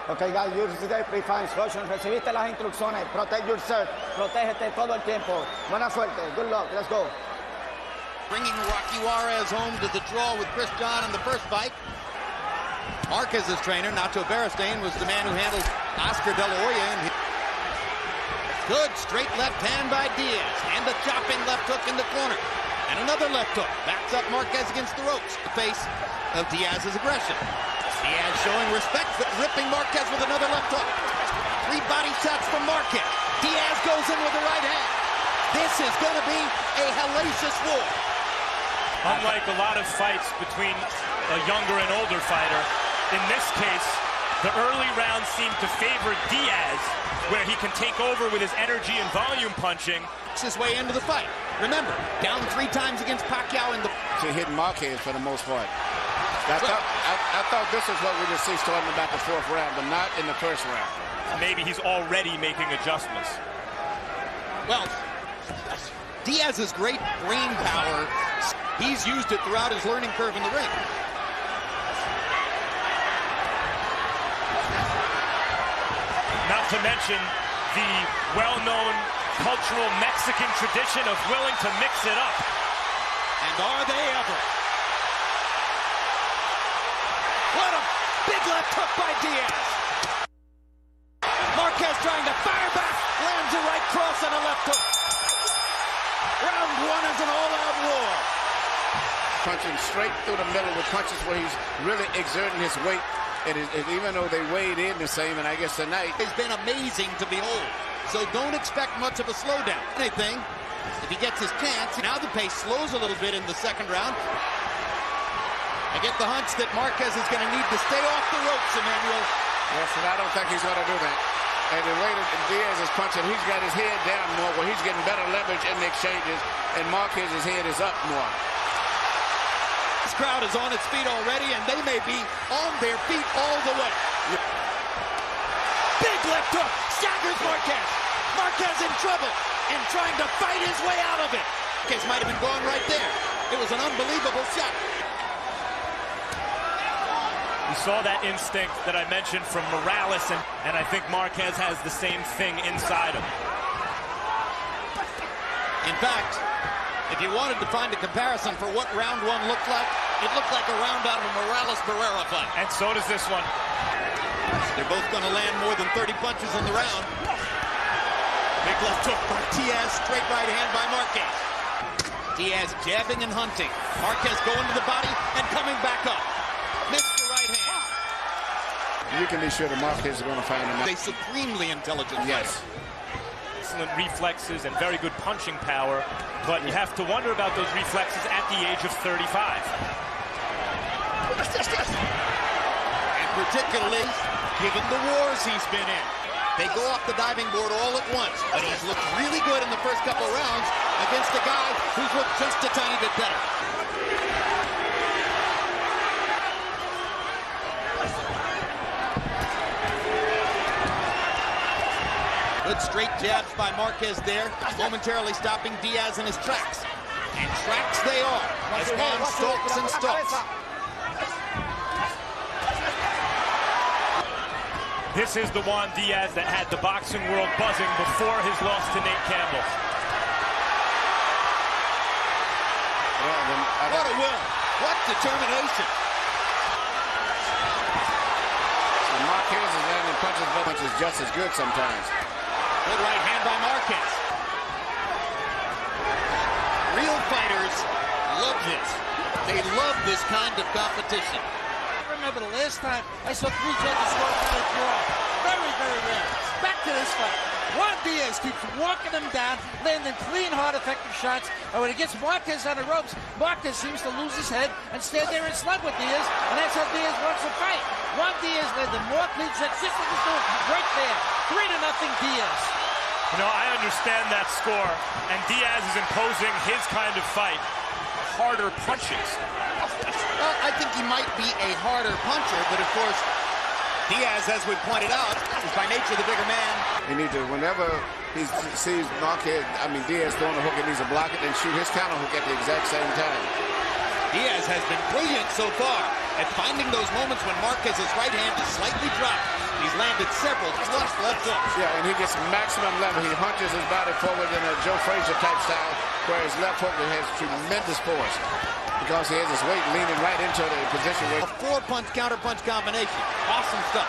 Okay, guys, use the pre-fire instructions. Recibiste las instrucciones. Protect yourself. Protégete todo el tiempo. Buena suerte. Good luck. Let's go. Bringing Rocky Juarez home to the draw with Chris John in the first fight. Marquez's trainer, Nacho Beristain, was the man who handled Oscar De La Hoya. Good straight left hand by Diaz. And a chopping left hook in the corner. And another left hook. Backs up Marquez against the ropes. The face of Diaz's aggression. Diaz showing respect, but ripping Marquez with another left hook. 3 body shots from Marquez. Diaz goes in with the right hand. This is going to be a hellacious war. Unlike a lot of fights between a younger and older fighter, in this case, the early rounds seem to favor Diaz, where he can take over with his energy and volume punching. His way into the fight. Remember, down 3 times against Pacquiao in the... To hit Marquez for the most part. I thought this is what we just see starting about the 4th round, but not in the 1st round. Maybe he's already making adjustments. Well, Diaz's great brain power, he's used it throughout his learning curve in the ring. Not to mention the well-known cultural Mexican tradition of willing to mix it up. And are they ever? What a big left hook by Diaz. Marquez trying to fire back, lands a right cross on a left hook. Round 1 is an all-out war. Punching straight through the middle with punches where he's really exerting his weight. And even though they weighed in the same, and I guess tonight it's been amazing to behold. So don't expect much of a slowdown. Anything, if he gets his chance. Now the pace slows a little bit in the 2nd round. I get the hunch that Marquez is going to need to stay off the ropes, Emmanuel. Yes, and I don't think he's going to do that. And the way that Diaz is punching, he's got his head down more, where he's getting better leverage in the exchanges, and Marquez's head is up more. This crowd is on its feet already, and they may be on their feet all the way. Big left hook, staggers Marquez. Marquez in trouble, and trying to fight his way out of it. Marquez might have been gone right there. It was an unbelievable shot. We saw that instinct that I mentioned from Morales, and I think Marquez has the same thing inside him. In fact, if you wanted to find a comparison for what round 1 looked like, it looked like a round out of a Morales-Barrera fight. And so does this one. They're both going to land more than 30 punches in the round. Big left hook by Diaz, straight right hand by Marquez. Diaz jabbing and hunting. Marquez going to the body and coming back up. Missed the right hand. You can be sure that Marquez is going to find him. A supremely intelligent yes. Excellent reflexes and very good punching power, but you have to wonder about those reflexes at the age of 35. And particularly, given the wars he's been in. They go off the diving board all at once, but he's looked really good in the first couple rounds against a guy who's looked just a tiny bit better. Good straight jabs by Marquez there, momentarily stopping Diaz in his tracks. And tracks they are, as Juan stalks and stalks. This is the Juan Diaz that had the boxing world buzzing before his loss to Nate Campbell. What a will! What determination! So Marquez is landing punches just as good sometimes. Good right hand by Marquez. Real fighters love this. They love this kind of competition. I remember the last time I saw 3 judges score a draw. Very, very rare. Back to this fight. Juan Diaz keeps walking him down, landing clean, hard, effective shots. And when he gets Marquez on the ropes, Marquez seems to lose his head and stand there and slug with Diaz. And that's how Diaz wants to fight. Juan Diaz landed more clean shots just like he's doing right there. 3-0 Diaz. You know, I understand that score, and Diaz is imposing his kind of fight. Harder punches. Well, I think he might be a harder puncher, but of course, Diaz, as we pointed out, is by nature the bigger man. He needs to, whenever he sees Diaz throwing a hook and needs to block it, then shoot his counter hook at the exact same time. Diaz has been brilliant so far at finding those moments when Marquez's right hand is slightly dropped. He's landed several flush left hooks. Yeah, and he gets maximum level. He hunches his body forward in a Joe Frazier type style, where his left hook has tremendous force because he has his weight leaning right into the position where... A four-punch, counter-punch combination. Awesome stuff.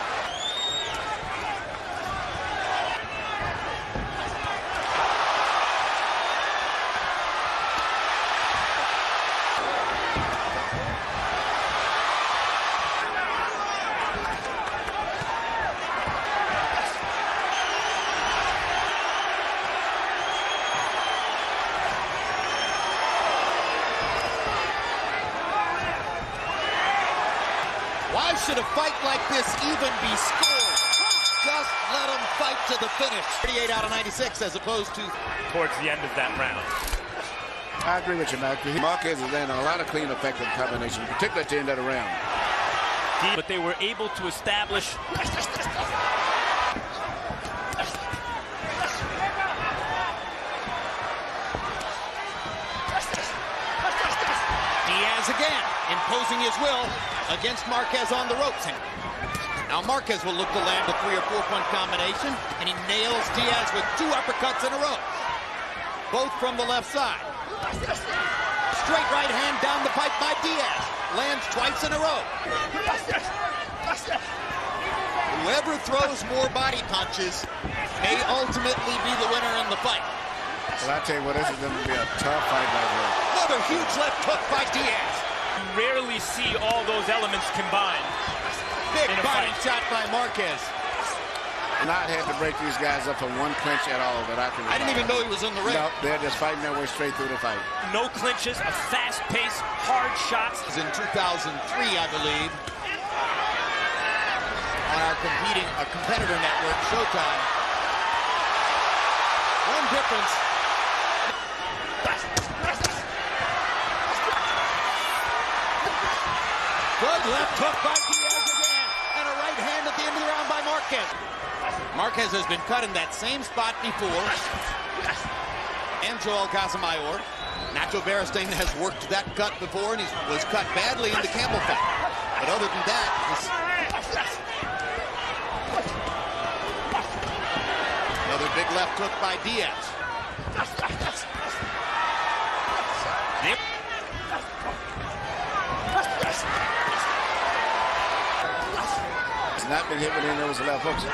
Why should a fight like this even be scored? Just let them fight to the finish. 38 out of 96 as opposed to... Towards the end of that round. I agree with you, Matt. Marquez is landing a lot of clean, effective combinations, particularly at the end of the round. But they were able to establish... Diaz again, imposing his will against Marquez on the ropes. Now Marquez will look to land a 3 or 4 punch combination, and he nails Diaz with 2 uppercuts in a row. Both from the left side. Straight right hand down the pipe by Diaz. Lands twice in a row. Whoever throws more body punches may ultimately be the winner in the fight. Well, I tell you what, this is going to be a tough fight right here. Another huge left hook by Diaz. You rarely see all those elements combined. Big body shot by Marquez. Not had to break these guys up from one clinch at all that I can remember. I didn't even know he was in the ring. No, they're just fighting their way straight through the fight. No clinches, a fast-paced, hard shots. In 2003, I believe, on our competitor network, Showtime. One difference. Good left hook by Diaz again, and a right hand at the end of the round by Marquez. Marquez has been cut in that same spot before. And Joel Casamayor. Nacho Beristain has worked that cut before, and he was cut badly in the Campbell fight. But other than that, another big left hook by Diaz. He's not been hit with any of those left hooks.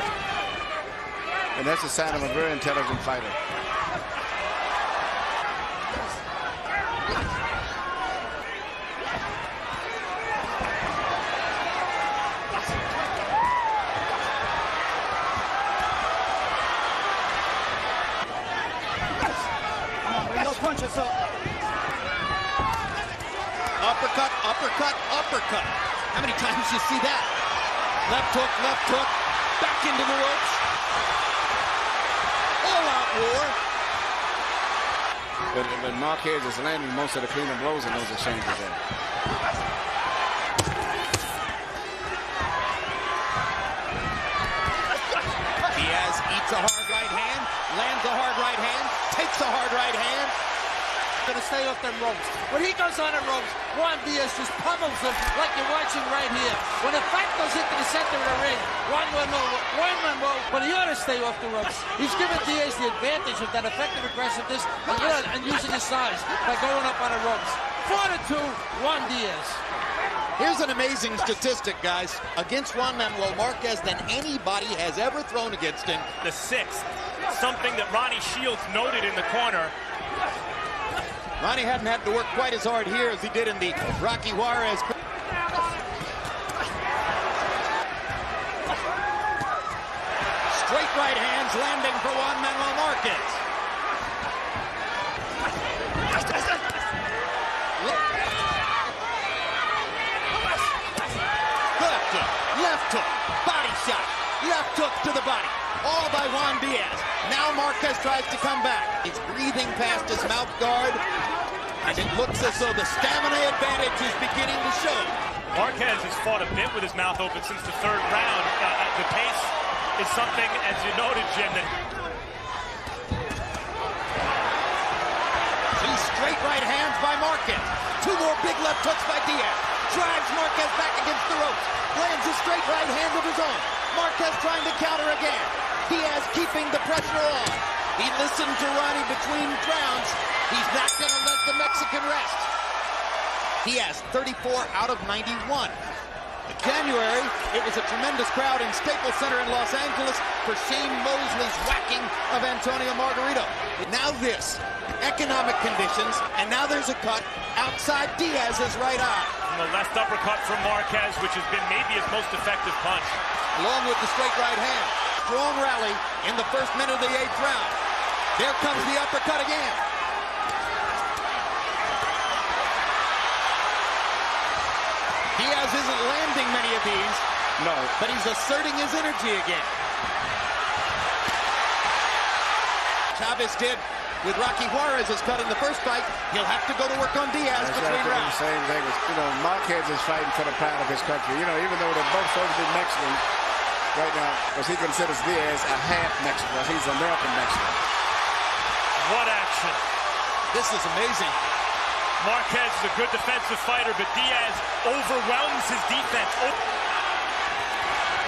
And that's a sign of a very intelligent fighter. Punches up. Uppercut, uppercut, uppercut. How many times you see that? Left hook, back into the ropes. All-out war. But Marquez is landing most of the cleaner blows in those exchanges there. Diaz eats a hard right hand, lands a hard right hand, takes a hard right hand. Gonna stay off them ropes. When he goes on the ropes, Juan Diaz just pummels him like you're watching right here. When the fight goes into the center of the ring, Juan Manuel, but he ought to stay off the ropes. He's giving Diaz the advantage of that effective aggressiveness and using his size by going up on the ropes. 4-2, Juan Diaz. Here's an amazing statistic, guys. Against Juan Manuel Marquez than anybody has ever thrown against him. The 6th, something that Ronnie Shields noted in the corner. Ronnie hadn't had to work quite as hard here as he did in the Rocky Juarez. Straight right hands landing for Juan Manuel Marquez. Left hook, body shot, left hook to the body, all by Juan Diaz. Now Marquez tries to come back. He's breathing past his mouth guard, and it looks as though the stamina advantage is beginning to show. Marquez has fought a bit with his mouth open since the 3rd round. The pace is something, as you noted, Jim, that... Two straight right hands by Marquez. 2 more big left hooks by Diaz. Drives Marquez back against the ropes. Lands a straight right hand of his own. Marquez trying to counter again. Diaz keeping the pressure on. He listened to Ronnie between rounds. He's not going to let the Mexican rest. Diaz, 34 out of 91. In January, it was a tremendous crowd in Staples Center in Los Angeles for Shane Mosley's whacking of Antonio Margarito. Now this, economic conditions, and now there's a cut outside Diaz's right eye. And the left uppercut from Marquez, which has been maybe his most effective punch. Along with the straight right hand. Strong rally in the first minute of the 8th round. There comes the uppercut again. Diaz isn't landing many of these. No. But he's asserting his energy again. Chavez did with Rocky Juarez's cut in the first fight. He'll have to go to work on Diaz between rounds. The same thing. Marquez is fighting for the pride of his country. Even though they're both supposed to be Mexican right now, because he considers Diaz a half Mexican. He's American Mexican. What action. This is amazing. Marquez is a good defensive fighter, but Diaz overwhelms his defense.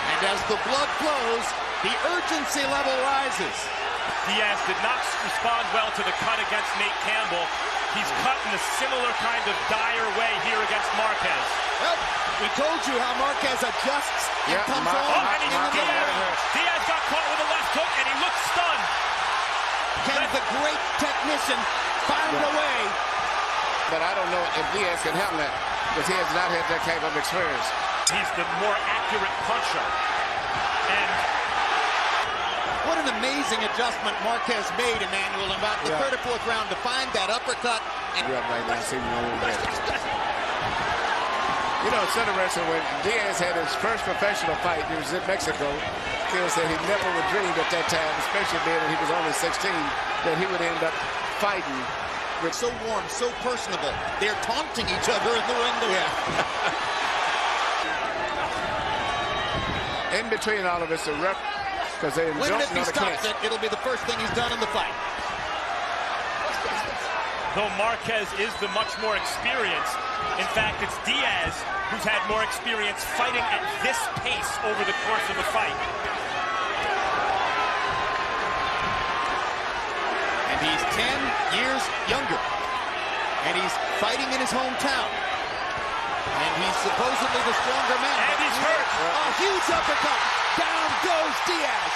And as the blood flows, the urgency level rises. Diaz did not respond well to the cut against Nate Campbell. He's cut in a similar kind of dire way here against Marquez. Well, we told you how Marquez adjusts and comes on. And he's in the air. Diaz got caught with a left hook, and he looks stunned. Can the great technician find a way? But I don't know if Diaz can handle that, because he has not had that type of experience. He's the more accurate puncher. And what an amazing adjustment Marquez made, Emmanuel, in about the third or fourth round to find that uppercut. And Right now, see me a little bit. It's interesting, when Diaz had his first professional fight, he was in Mexico. He said he never would dream at that time, especially being that he was only 16, that he would end up fighting. With so warm, so personable. They're taunting each other in the ring. In between all of us, the ref, because they When if he stops it, it'll be the first thing he's done in the fight. though Marquez is the much more experienced, in fact, it's Diaz who's had more experience fighting at this pace over the course of the fight. And he's 10 years younger. And he's fighting in his hometown. And he's supposedly the stronger man. And he's hurt. A huge uppercut. Down goes Diaz.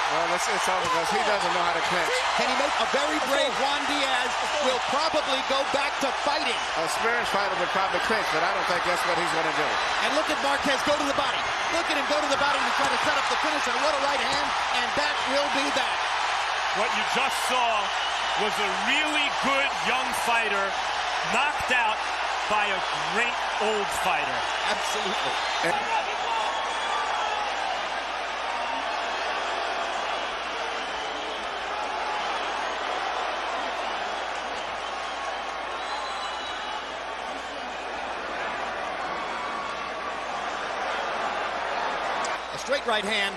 Well, it's all because he doesn't know how to clinch. Can he make a very brave Juan Diaz will probably go back to fighting. A experienced fighter would probably clinch, but I don't think that's what he's going to do. And look at Marquez go to the body. Look at him go to the body to try to set up the finish. And what a right hand. And that will be that. What you just saw was a really good young fighter knocked out by a great old fighter. Absolutely. A straight right hand,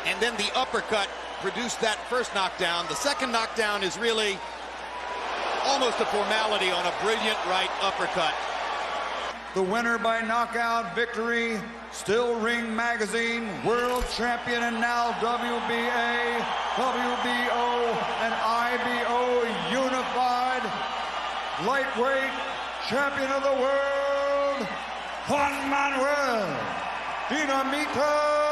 and then the uppercut produced that first knockdown. The second knockdown is really almost a formality on a brilliant right uppercut. The winner by knockout victory, Still Ring Magazine world champion and now WBA, WBO, and IBO unified lightweight champion of the world, Juan Manuel Dinamita